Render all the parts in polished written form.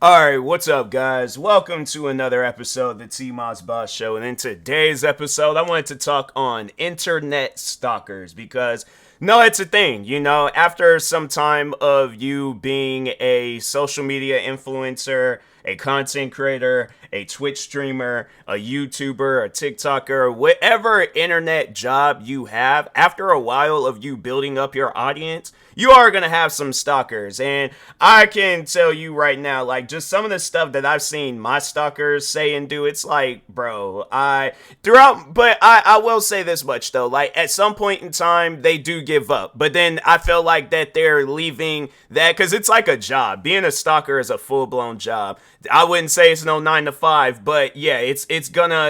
Alright, what's up, guys? Welcome to another episode of the TMossBoss Show. And in today's episode, I wanted to talk on internet stalkers because, no, it's a thing. After some time of you being a social media influencer, a content creator, a Twitch streamer, a YouTuber, a TikToker, whatever internet job you have, after a while of you building up your audience, you are going to have some stalkers. And I can tell you right now, like, just some of the stuff that I've seen my stalkers say and do, it's like, bro, I will say this much, though. Like, at some point in time, they do give up. But then I feel like that they're leaving that, because it's like a job. Being a stalker is a full-blown job. I wouldn't say it's no 9 to 5, but yeah,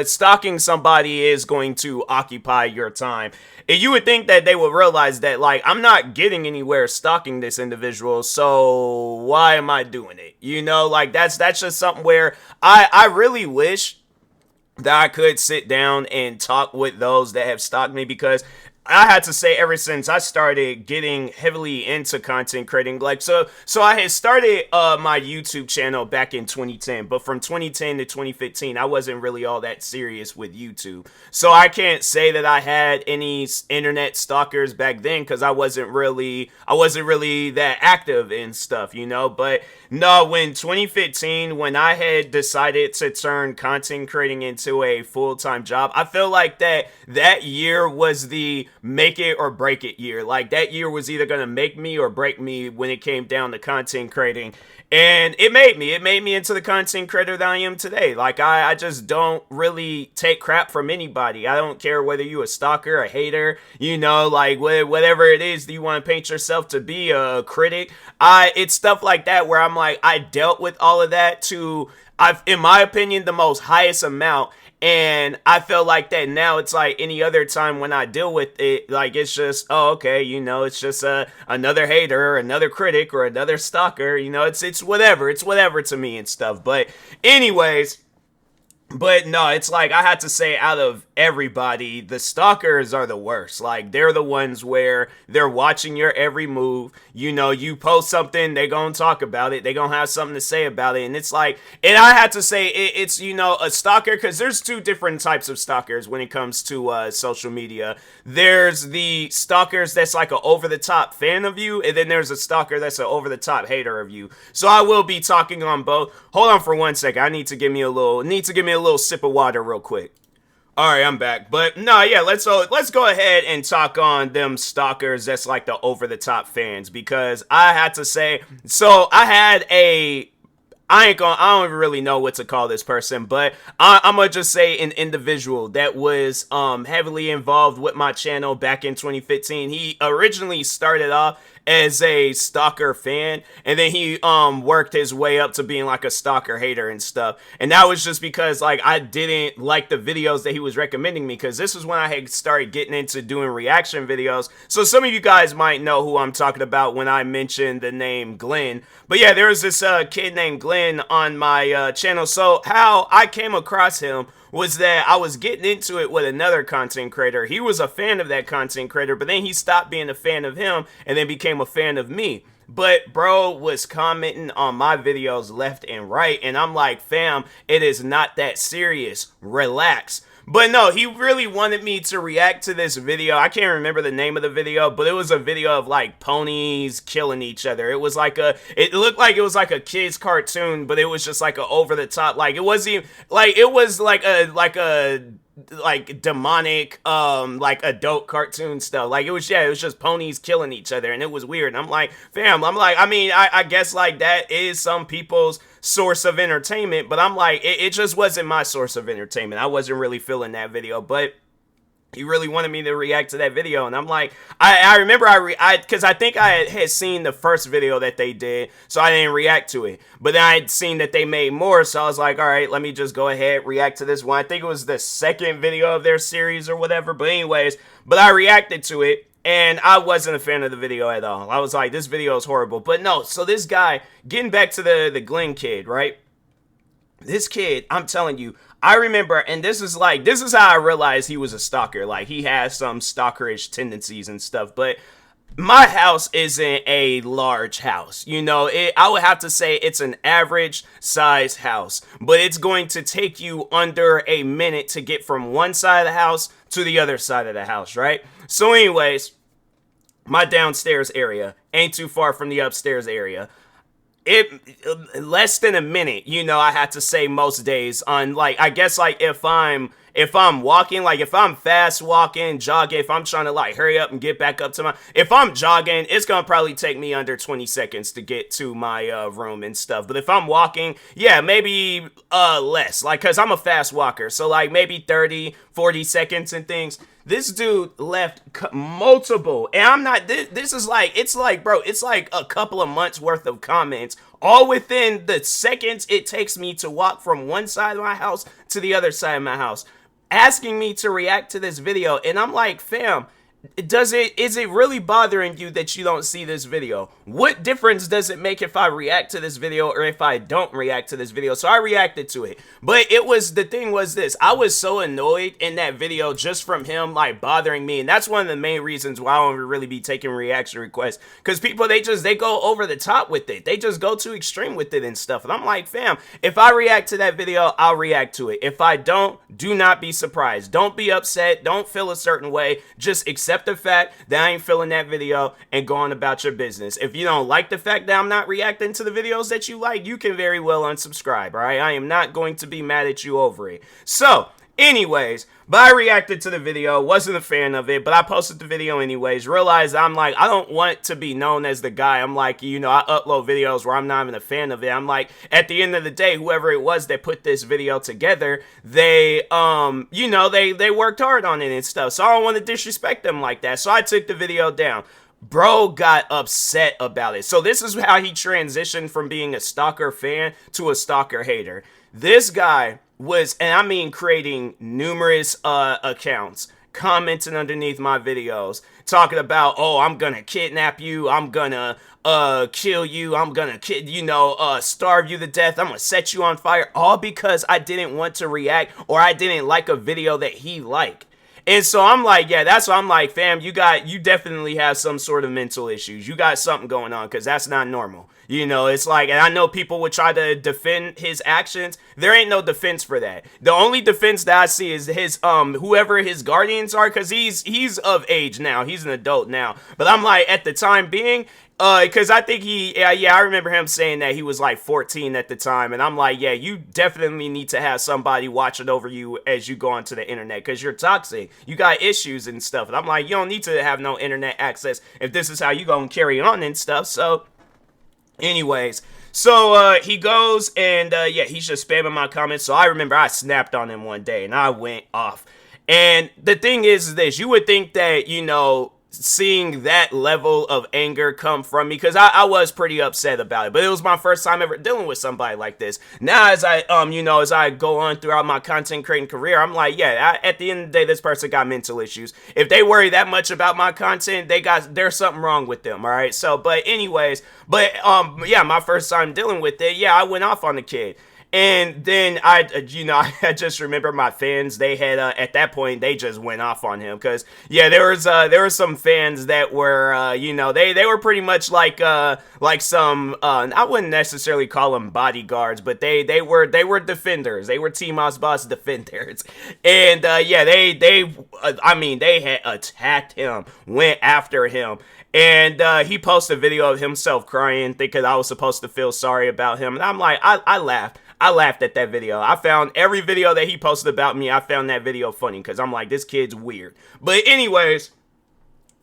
stalking somebody is going to occupy your time. And you would think that they would realize that, like, I'm not getting anywhere stalking this individual, so why am I doing it? Like, that's just something where I really wish that I could sit down and talk with those that have stalked me, because I had to say, ever since I started getting heavily into content creating, like, so I had started my YouTube channel back in 2010, but from 2010 to 2015, I wasn't really all that serious with YouTube. So I can't say that I had any internet stalkers back then, because I wasn't really that active and stuff, But no, when 2015, when I had decided to turn content creating into a full-time job, I feel like that year was the make it or break it year. Like, that year was either gonna make me or break me when it came down to content creating. And it made me into the content creator that I am today. Like, I just don't really take crap from anybody. I don't care whether you a stalker, a hater, like whatever it is that you want to paint yourself to be, a critic. It's stuff like that where I'm like, I dealt with all of that to, in my opinion, the most highest amount. And I feel like that now. It's like any other time when I deal with it, like, it's just, oh, okay, it's just another hater or another critic or another stalker, it's whatever to me and stuff. But anyways, but no, it's like, I had to say, out of everybody, the stalkers are the worst. Like, they're the ones where they're watching your every move. You post something, they gonna talk about it. They gonna have something to say about it. And it's like, and I had to say, it's, a stalker, because there's two different types of stalkers when it comes to social media. There's the stalkers that's like an over-the-top fan of you, and then there's a stalker that's an over-the-top hater of you. So I will be talking on both. Hold on for 1 second. I need to give me a little sip of water real quick. All right, I'm back. But no, yeah, let's go ahead and talk on them stalkers that's like the over-the-top fans, because I had to say, so I don't even really know what to call this person, but I'm gonna just say an individual that was heavily involved with my channel back in 2015. He originally started off as a stalker fan, and then he worked his way up to being like a stalker hater and stuff. And that was just because, like, I didn't like the videos that he was recommending me, because this was when I had started getting into doing reaction videos. So some of you guys might know who I'm talking about when I mentioned the name Glenn. But yeah, there was this kid named Glenn on my channel. So how I came across him was that I was getting into it with another content creator. He was a fan of that content creator, but then he stopped being a fan of him and then became a fan of me. But bro was commenting on my videos left and right, and I'm like, fam, it is not that serious. Relax. But no, he really wanted me to react to this video. I can't remember the name of the video, but it was a video of like ponies killing each other. It looked like it was like a kid's cartoon, but it was just like a over the top, like, it wasn't even, like, it was like a demonic like adult cartoon stuff. Like, it was just ponies killing each other, and it was weird. And I'm like, fam, I guess like that is some people's source of entertainment, but I'm like, it just wasn't my source of entertainment. I wasn't really feeling that video, but he really wanted me to react to that video, and I'm like, I remember because I think I had seen the first video that they did, so I didn't react to it. But then I had seen that they made more, so I was like, all right, let me just go ahead, react to this one. I think it was the second video of their series or whatever, but anyways, but I reacted to it, and I wasn't a fan of the video at all. I was like, this video is horrible. But no, so this guy, getting back to the Glenn kid, right? This kid, I'm telling you, I remember, and this is how I realized he was a stalker. Like, he has some stalkerish tendencies and stuff. But my house isn't a large house. I would have to say it's an average size house, but it's going to take you under a minute to get from one side of the house to the other side of the house, right? So, anyways, my downstairs area ain't too far from the upstairs area. It less than a minute, I had to say most days on, like, I guess, like, if I'm walking, like if I'm fast walking, jogging, if I'm trying to like hurry up and get back up to if I'm jogging, it's gonna probably take me under 20 seconds to get to my room and stuff. But if I'm walking, yeah, maybe less, like, cause I'm a fast walker, so like maybe 30-40 seconds and things. This dude left multiple, and I'm not, this is like, it's like, bro, it's like a couple of months worth of comments, all within the seconds it takes me to walk from one side of my house to the other side of my house, asking me to react to this video. And I'm like, fam, is it really bothering you that you don't see this video? What difference does it make if I react to this video or if I don't react to this video? So I reacted to it. But the thing was this, I was so annoyed in that video just from him like bothering me. And that's one of the main reasons why I don't really be taking reaction requests. Because people, they go over the top with it. They just go too extreme with it and stuff. And I'm like, fam, if I react to that video, I'll react to it. If I don't, do not be surprised. Don't be upset. Don't feel a certain way. Just accept the fact that I ain't feeling that video and go on about your business. If you don't like the fact that I'm not reacting to the videos that you like, you can very well unsubscribe, alright? I am not going to be mad at you over it. So, anyways, but I reacted to the video, wasn't a fan of it, but I posted the video anyways, realized I'm like, I don't want to be known as the guy. I'm like, I upload videos where I'm not even a fan of it. I'm like, at the end of the day, whoever it was that put this video together, they worked hard on it and stuff, so I don't want to disrespect them like that, so I took the video down. Bro got upset about it. So this is how he transitioned from being a Stalker fan to a Stalker hater. This guy was, and I mean creating numerous accounts, commenting underneath my videos, talking about, oh, I'm gonna kidnap you, I'm gonna kill you, I'm gonna starve you to death, I'm gonna set you on fire, all because I didn't want to react or I didn't like a video that he liked. And so I'm like, yeah, that's what I'm like, fam, you definitely have some sort of mental issues. You got something going on, because that's not normal. It's like, and I know people would try to defend his actions. There ain't no defense for that. The only defense that I see is his, whoever his guardians are, because he's of age now. He's an adult now. But I'm like, at the time being, because I think I remember him saying that he was like 14 at the time, and I'm like, yeah, you definitely need to have somebody watching over you as you go onto the internet, because you're toxic, you got issues and stuff, and I'm like, you don't need to have no internet access if this is how you gonna carry on and stuff. So anyways, so he goes and he's just spamming my comments. So I remember I snapped on him one day and I went off. And the thing is this, you would think that, seeing that level of anger come from me, because I was pretty upset about it, but it was my first time ever dealing with somebody like this. Now as I go on throughout my content creating career, I'm like, yeah, at the end of the day, this person got mental issues. If they worry that much about my content, there's something wrong with them. All right, so but anyways, my first time dealing with it, I went off on the kid. And then I just remember my fans, they had, at that point, they just went off on him. Because, there were some fans that were, they were pretty much like some, I wouldn't necessarily call them bodyguards, but they were defenders. They were TMossBoss defenders. And, they had attacked him, went after him. And he posted a video of himself crying, thinking I was supposed to feel sorry about him. And I'm like, I laughed. I laughed at that video. I found every video that he posted about me, I found that video funny, because I'm like, this kid's weird. But anyways,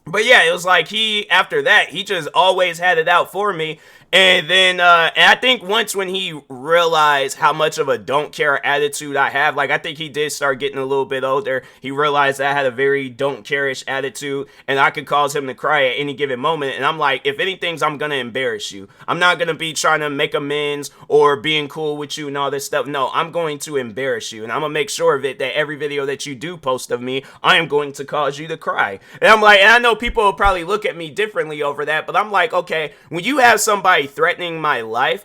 it was like after that, he just always had it out for me. And then, and I think once when he realized how much of a don't care attitude I have, like, I think he did start getting a little bit older. He realized I had a very don't care-ish attitude, and I could cause him to cry at any given moment. And I'm like, if anything, I'm gonna embarrass you. I'm not gonna be trying to make amends or being cool with you and all this stuff. No, I'm going to embarrass you, and I'm gonna make sure of it that every video that you do post of me, I am going to cause you to cry. And I'm like, and I know people will probably look at me differently over that, but I'm like, okay, when you have somebody threatening my life,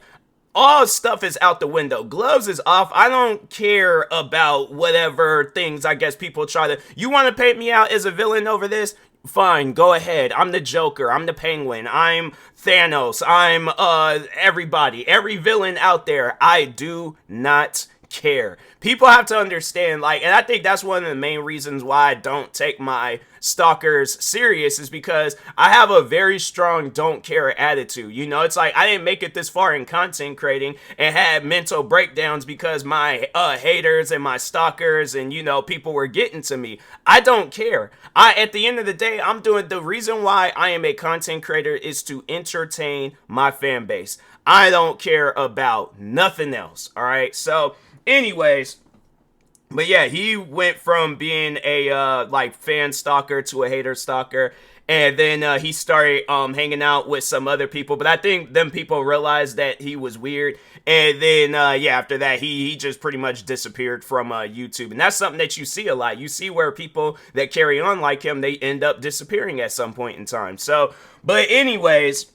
all stuff is out the window. Gloves is off. I don't care about whatever things I guess people try to, you want to paint me out as a villain over this? fine, go ahead. I'm the Joker. I'm the Penguin. I'm Thanos. I'm everybody, every villain out there. I do not care. People have to understand, like, and I think that's one of the main reasons why I don't take my stalkers serious, is because I have a very strong don't care attitude. You know, it's like I didn't make it this far in content creating and had mental breakdowns because my haters and my stalkers and, you know, people were getting to me. I don't care. At the end of the day, I'm doing, the reason why I am a content creator is to entertain my fan base. I don't care about nothing else. All right. So anyways, but yeah, he went from being a like fan stalker to a hater stalker, and then he started hanging out with some other people. But I think them people realized that he was weird, and then yeah, after that he just pretty much disappeared from YouTube, and that's something that you see a lot. You see where people that carry on like him, they end up disappearing at some point in time. So, but anyways,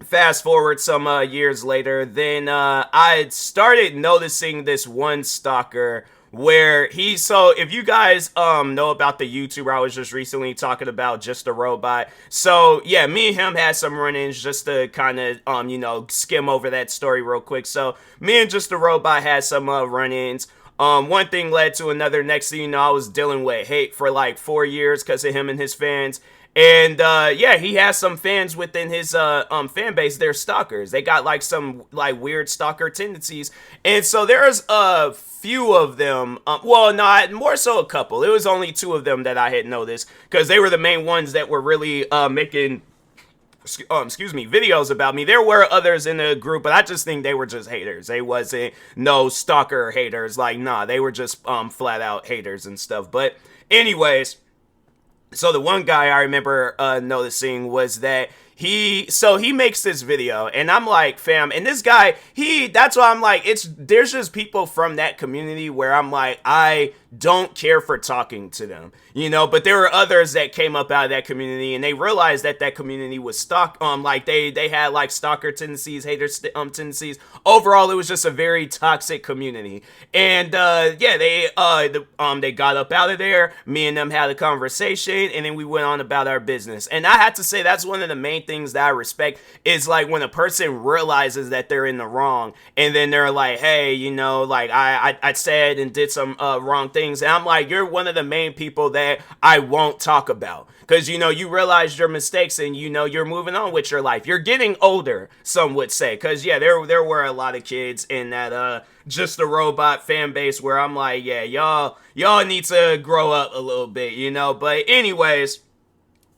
fast forward some years later, then I started noticing this one stalker where he, so if you guys know about the YouTuber I was just recently talking about, Just a Robot, so yeah, me and him had some run-ins, just to kind of you know, skim over that story real quick. So me and Just a Robot had some run-ins. One thing led to another. Next thing you know, I was dealing with hate for like 4 years because of him and his fans. And yeah, he has some fans within his fan base. They're stalkers. They got like some like weird stalker tendencies. And so there's a few of them. Well, not more so a couple. It was only two of them that I had noticed because they were the main ones that were really making excuse me, videos about me. There were others in the group, but I just think they were just haters. They wasn't no stalker haters. Like, nah, they were just flat out haters and stuff. But anyways, so the one guy I remember noticing was that he makes this video, and I'm like, fam, and this guy, that's why I'm like, there's just people from that community where I'm like, I don't care for talking to them, you know. But there were others that came up out of that community, and they realized that that community was like they had like stalker tendencies, hater tendencies. Overall, it was just a very toxic community. And yeah, they got up out of there. Me and them had a conversation, and then we went on about our business. And I had to say, that's one of the main things that I respect, is like when a person realizes that they're in the wrong, and then they're like, hey, you know, like I said and did some wrong things. And I'm like, you're one of the main people that I won't talk about, because, you know, you realize your mistakes, and, you know, you're moving on with your life. You're getting older, some would say, because yeah, there were a lot of kids in that Just a Robot fan base where I'm like, yeah, y'all need to grow up a little bit, you know. But anyways,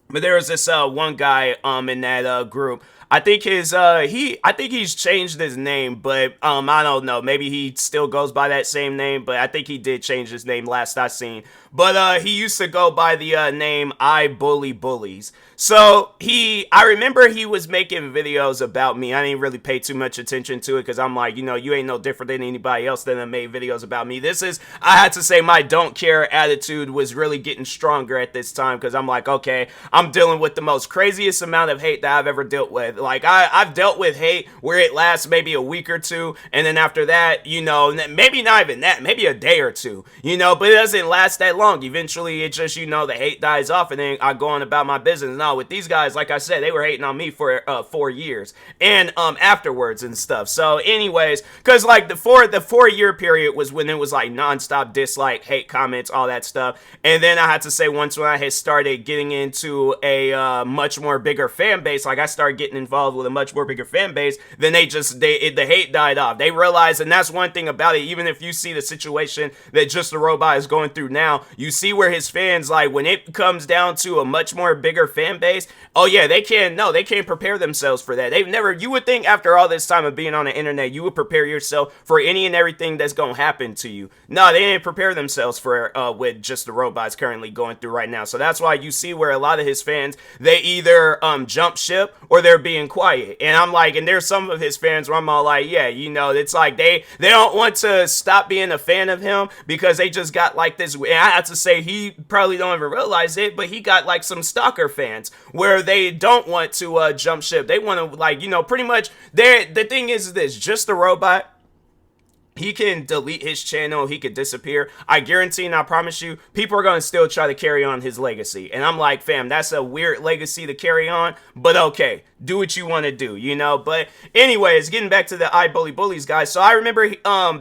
but there was this one guy in that group. I think I think he's changed his name, but I don't know. Maybe he still goes by that same name, but I think he did change his name last I seen. But he used to go by the name I Bully Bullies. So I remember he was making videos about me. I didn't really pay too much attention to it because I'm like, you know, you ain't no different than anybody else that made videos about me. I had to say, my don't care attitude was really getting stronger at this time, because I'm like, okay, I'm dealing with the most craziest amount of hate that I've ever dealt with. Like, I've dealt with hate where it lasts maybe a week or two, and then after that, you know, maybe not even that, maybe a day or two, you know, but it doesn't last that long. Eventually, it just, you know, the hate dies off, and then I go on about my business. Now, with these guys, like I said, they were hating on me for 4 years, and afterwards and stuff. So, anyways, because like the 4-year period was when it was like nonstop dislike, hate comments, all that stuff. And then I had to say, once when I had started getting into a much more bigger fan base, like I started getting involved with a much more bigger fan base, then the hate died off. They realized, and that's one thing about it, even if you see the situation that Just a Robot is going through now, you see where his fans, like when it comes down to a much more bigger fan base, oh yeah, they can't prepare themselves for that. You would think after all this time of being on the internet, you would prepare yourself for any and everything that's going to happen to you. No, they didn't prepare themselves for what Just the Robot's currently going through right now. So that's why you see where a lot of his fans, they either jump ship or they're being quiet. And I'm like, and there's some of his fans where I'm all like, yeah, you know, it's like they don't want to stop being a fan of him because they just got like this. And I have to say, he probably don't even realize it, but he got like some stalker fans where they don't want to jump ship. They want to, like, you know, pretty much the thing is this: Just a Robot, he can delete his channel, he could disappear. I guarantee and I promise you, people are going to still try to carry on his legacy. And I'm like, fam, that's a weird legacy to carry on, but okay, do what you want to do, you know? But anyways, getting back to the I Bully Bullies guys. So I remember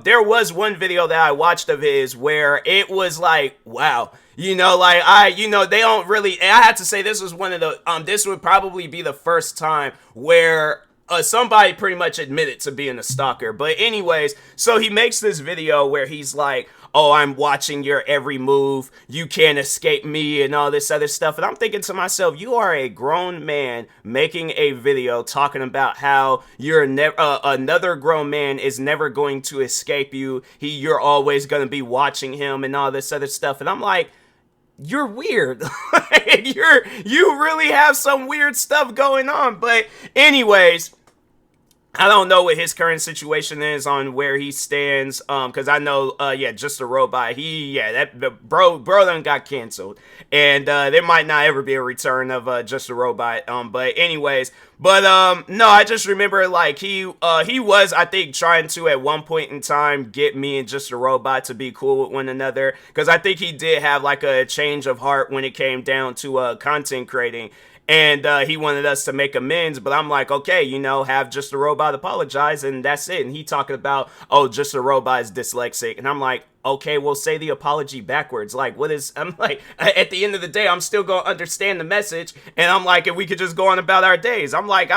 there was one video that I watched of his where it was like, wow, you know, like they don't really, and I had to say this was one of the, this would probably be the first time where somebody pretty much admitted to being a stalker. But anyways, so he makes this video where he's like, oh, I'm watching your every move, you can't escape me, and all this other stuff. And I'm thinking to myself, you are a grown man making a video talking about how you're another grown man is never going to escape you. You're always going to be watching him and all this other stuff. And I'm like, you're weird. You really have some weird stuff going on. But anyways, I don't know what his current situation is on where he stands, because I know, Just a Robot, the bro done got canceled, and there might not ever be a return of Just a Robot, but anyways, no, I just remember, like, he was, I think, trying to, at one point in time, get me and Just a Robot to be cool with one another, because I think he did have, like, a change of heart when it came down to content creating. And he wanted us to make amends, but I'm like, okay, have Just a Robot apologize, and that's it. And he talking about, oh, Just a Robot is dyslexic. And I'm like, okay, well, say the apology backwards. Like, I'm like, at the end of the day, I'm still going to understand the message. And I'm like, if we could just go on about our days. Anyways,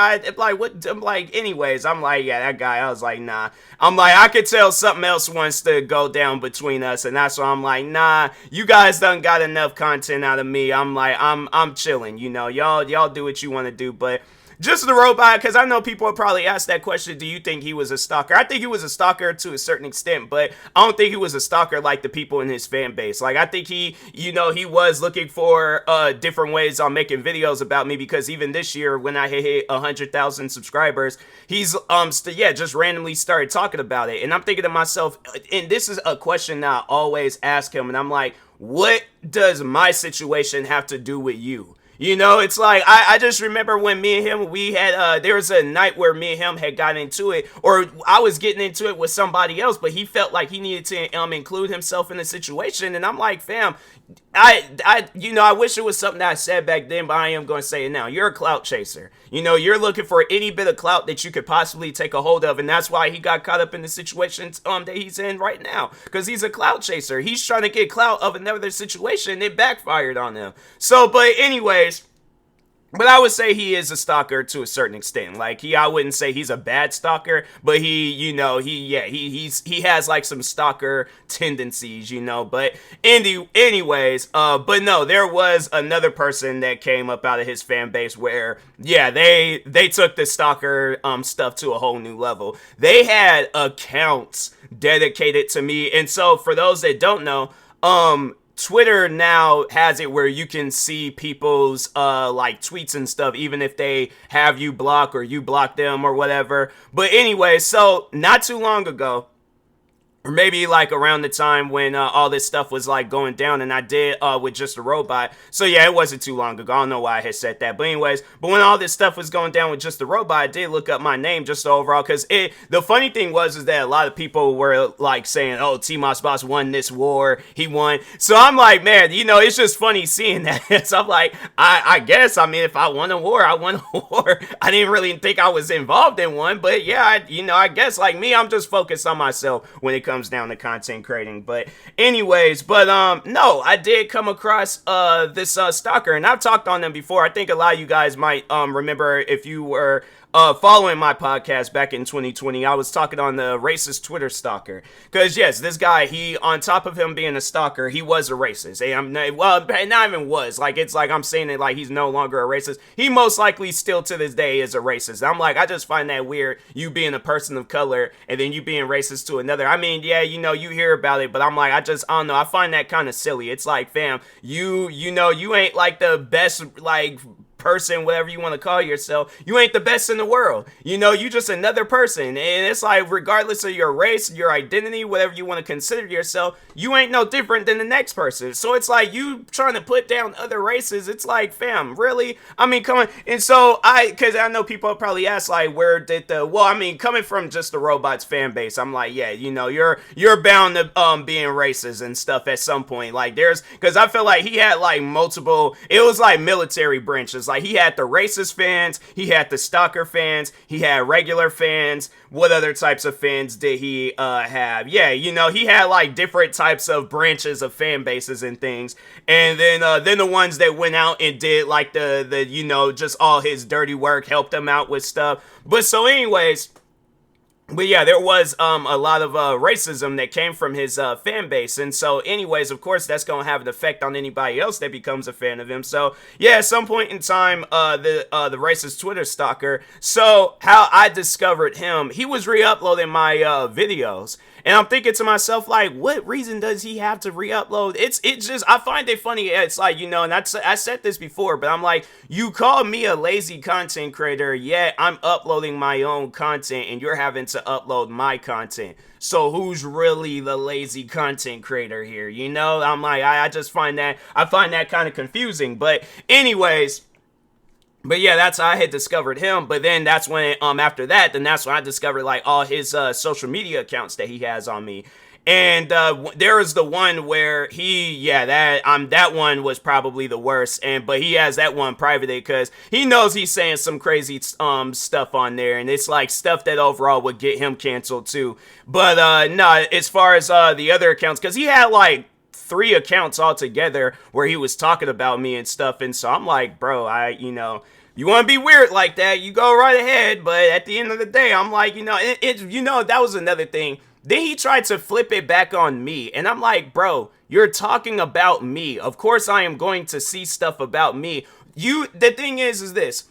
I'm like, yeah, that guy, I was like, nah. I'm like, I could tell something else wants to go down between us. And that's why I'm like, nah, you guys done got enough content out of me. I'm like, I'm chilling, y'all do what you want to do. But Just the Robot, because I know people would probably ask that question, do you think he was a stalker? I think he was a stalker to a certain extent, but I don't think he was a stalker like the people in his fan base. Like, I think he was looking for different ways on making videos about me, because even this year, when I hit 100,000 subscribers, he's just randomly started talking about it. And I'm thinking to myself, and this is a question that I always ask him, and I'm like, what does my situation have to do with you? It's like, I just remember when me and him, we had, there was a night where me and him had gotten into it, or I was getting into it with somebody else, but he felt like he needed to include himself in the situation, and I'm like, fam, I wish it was something that I said back then, but I am going to say it now. You're a clout chaser. You're looking for any bit of clout that you could possibly take a hold of, and that's why he got caught up in the situation that he's in right now, because he's a clout chaser. He's trying to get clout of another situation. It backfired on him. So, but anyways, but I would say he is a stalker to a certain extent. Like, I wouldn't say he's a bad stalker, but he has like some stalker tendencies, But anyways, but no, there was another person that came up out of his fan base where, they took the stalker stuff to a whole new level. They had accounts dedicated to me, and so for those that don't know, Twitter now has it where you can see people's like tweets and stuff, even if they have you block or you block them or whatever. But anyway, so not too long ago, or maybe like around the time when all this stuff was like going down, and I did with Just a Robot. So yeah, it wasn't too long ago. I don't know why I had said that. But anyways, but when all this stuff was going down with Just a Robot, I did look up my name just overall, because the funny thing was is that a lot of people were like saying, oh, TMossBoss won this war. He won. So I'm like, man, it's just funny seeing that. So I'm like, I guess, I mean, if I won a war, I won a war. I didn't really think I was involved in one. But yeah, I guess like me, I'm just focused on myself when it comes down to content creating. But anyways, no, I did come across this stalker, and I've talked on them before. I think a lot of you guys might remember, if you were following my podcast back in 2020, I was talking on the racist Twitter stalker. Because yes, this guy, he, on top of him being a stalker, he was a racist. And not even was. Like, it's like I'm saying it like he's no longer a racist. He most likely still to this day is a racist. I'm like, I just find that weird, you being a person of color and then you being racist to another. I mean, yeah, you hear about it, but I'm like, I don't know. I find that kind of silly. It's like, fam, you ain't like the best, like, person, whatever you want to call yourself, you ain't the best in the world. You know, you just another person. And it's like, regardless of your race, your identity, whatever you want to consider yourself, you ain't no different than the next person. So it's like, you trying to put down other races. It's like, fam, really? I mean, come on. And so because I know people probably ask, like, where did coming from just the Robots fan base, I'm like, yeah, you know, you're bound to being racist and stuff at some point. Like, because I feel like he had like multiple, it was like military branches. Like, he had the racist fans, he had the Stalker fans, he had regular fans. What other types of fans did he have? Yeah, you know, he had like different types of branches of fan bases and things. And then the ones that went out and did like the you know, just all his dirty work, helped him out with stuff. But so anyways, but yeah, there was a lot of racism that came from his fan base. And so anyways, of course, that's going to have an effect on anybody else that becomes a fan of him. So yeah, at some point in time, the racist Twitter stalker. So how I discovered him, he was re-uploading my videos. And I'm thinking to myself, like, what reason does he have to re-upload? It's just, I find it funny. It's like, you know, and I said this before, but I'm like, you call me a lazy content creator, yet I'm uploading my own content and you're having to upload my content. So who's really the lazy content creator here? You know, I'm like, I just find that kind of confusing. But anyways, but yeah, that's how I had discovered him. But then that's when, after that, then that's when I discovered like all his social media accounts that he has on me. And there is the one where that one was probably the worst. But he has that one privated because he knows he's saying some crazy stuff on there, and it's like stuff that overall would get him canceled too. But no, as far as the other accounts, because he had like 3 accounts altogether where he was talking about me and stuff. And so I'm like, bro, you know, you want to be weird like that, you go right ahead. But at the end of the day, I'm like, you know, you know, that was another thing. Then he tried to flip it back on me. And I'm like, bro, you're talking about me. Of course I am going to see stuff about me. The thing is this.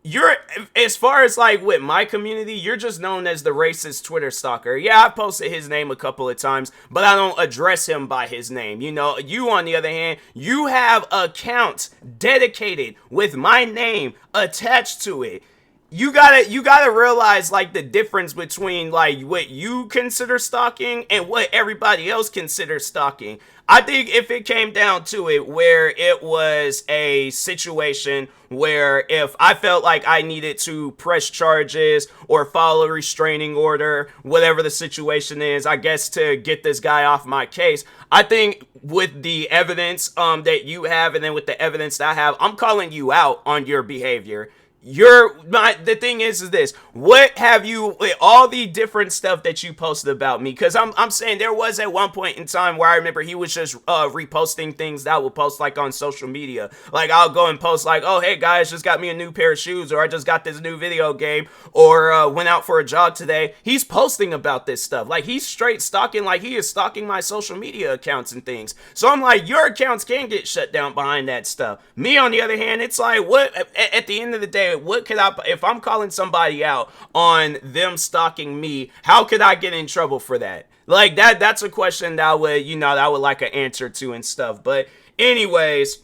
You're, as far as like with my community, you're just known as the racist Twitter stalker. Yeah, I posted his name a couple of times, but I don't address him by his name. You know, you on the other hand, you have accounts dedicated with my name attached to it. You gotta realize like the difference between like what you consider stalking and what everybody else considers stalking. I think if it came down to it, where it was a situation where if I felt like I needed to press charges or follow a restraining order, whatever the situation is, I guess to get this guy off my case, I think with the evidence that you have and then with the evidence that I have, I'm calling you out on your behavior. The thing is this, what have you, with all the different stuff that you posted about me, because I'm saying there was at one point in time where I remember he was just reposting things that I would post like on social media. Like I'll go and post like, oh hey guys, just got me a new pair of shoes, or I just got this new video game, or went out for a jog today. He's posting about this stuff. Like he's straight stalking, like he is stalking my social media accounts and things. So I'm like, your accounts can get shut down behind that stuff. Me on the other hand, it's like, what, at the end of the day, what could I, if I'm calling somebody out on them stalking me, how could I get in trouble for that? Like that's a question that I would, you know, that I would like an answer to and stuff. But anyways,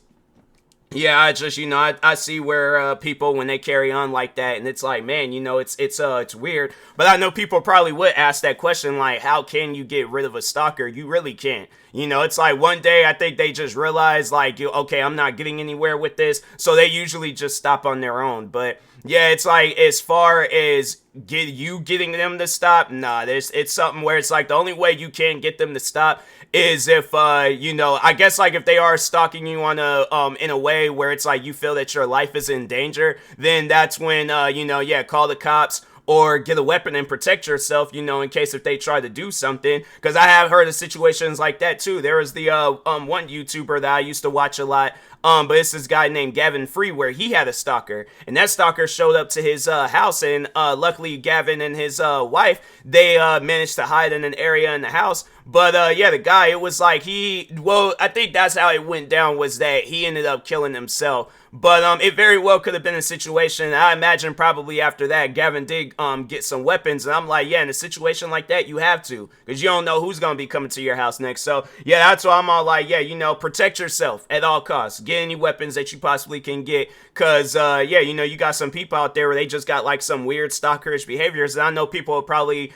yeah, I just, you know, I see where people, when they carry on like that, and it's like, man, you know, it's weird. But I know people probably would ask that question, like, how can you get rid of a stalker? You really can't. You know, it's like one day I think they just realize, like, okay, I'm not getting anywhere with this. So they usually just stop on their own. But yeah, it's like, as far as getting them to stop, nah, it's something where it's like the only way you can get them to stop is if you know, I guess like if they are stalking you on in a way where it's like you feel that your life is in danger, then that's when you know, yeah, call the cops or get a weapon and protect yourself, you know, in case if they try to do something. Because I have heard of situations like that too. There was the one YouTuber that I used to watch a lot, but it's this guy named Gavin Free, where he had a stalker, and that stalker showed up to his house, and luckily Gavin and his wife, they managed to hide in an area in the house. But yeah, the guy, it was like I think that's how it went down, was that he ended up killing himself. But it very well could have been a situation. I imagine probably after that, Gavin did get some weapons. And I'm like, yeah, in a situation like that, you have to. Because you don't know who's going to be coming to your house next. So, yeah, that's why I'm all like, yeah, you know, protect yourself at all costs. get any weapons that you possibly can get, because yeah, you know, you got some people out there where they just got like some weird stalkerish behaviors, and I know people will probably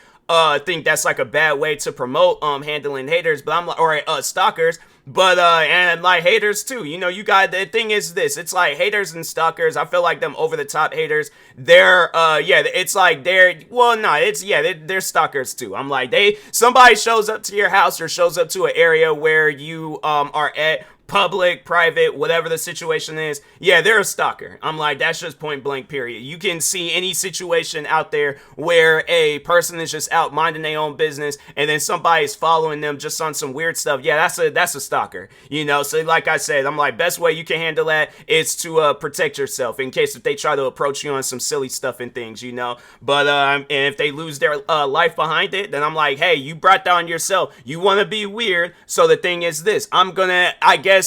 think that's like a bad way to promote handling haters, but I'm like, or stalkers, but and like haters too. You know, you got, the thing is this, it's like haters and stalkers, I feel like them over the top haters, they're yeah, it's like they're, well, no, it's, yeah, they're stalkers too. I'm like, somebody shows up to your house or shows up to an area where you are at, public, private, whatever the situation is, yeah, they're a stalker. I'm like, that's just point blank, period. You can see any situation out there where a person is just out minding their own business and then somebody's following them just on some weird stuff. Yeah, that's a stalker, you know. So like I said, I'm like, best way you can handle that is to protect yourself in case if they try to approach you on some silly stuff and things, you know. But and if they lose their life behind it, then I'm like, hey, you brought that on yourself. You want to be weird. So the thing is this, I'm gonna, I guess,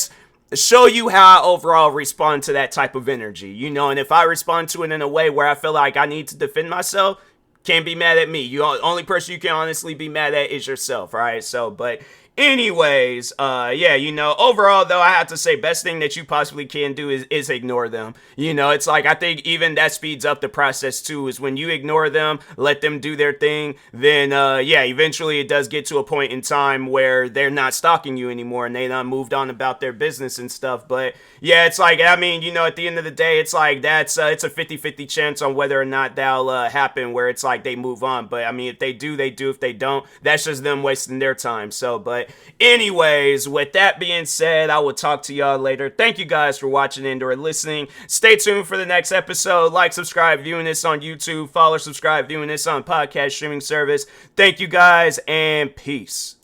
show you how I overall respond to that type of energy, you know. And if I respond to it in a way where I feel like I need to defend myself, can't be mad at me. You, only person you can honestly be mad at is yourself, right? So, but anyways, yeah, you know, overall though, I have to say, best thing that you possibly can do is ignore them. You know, it's like, I think even that speeds up the process too, is when you ignore them, let them do their thing, then yeah, eventually it does get to a point in time where they're not stalking you anymore and they done moved on about their business and stuff. But yeah, it's like, I mean, you know, at the end of the day, it's like, that's it's a 50-50 chance on whether or not that'll happen, where it's like they move on. But I mean, if they do, they do. If they don't, that's just them wasting their time. So, but anyways, with that being said, I will talk to y'all later. Thank you guys for watching and or listening. Stay tuned for the next episode. Like, subscribe, viewing this on YouTube. Follow, subscribe, viewing this on podcast streaming service. Thank you guys, and peace.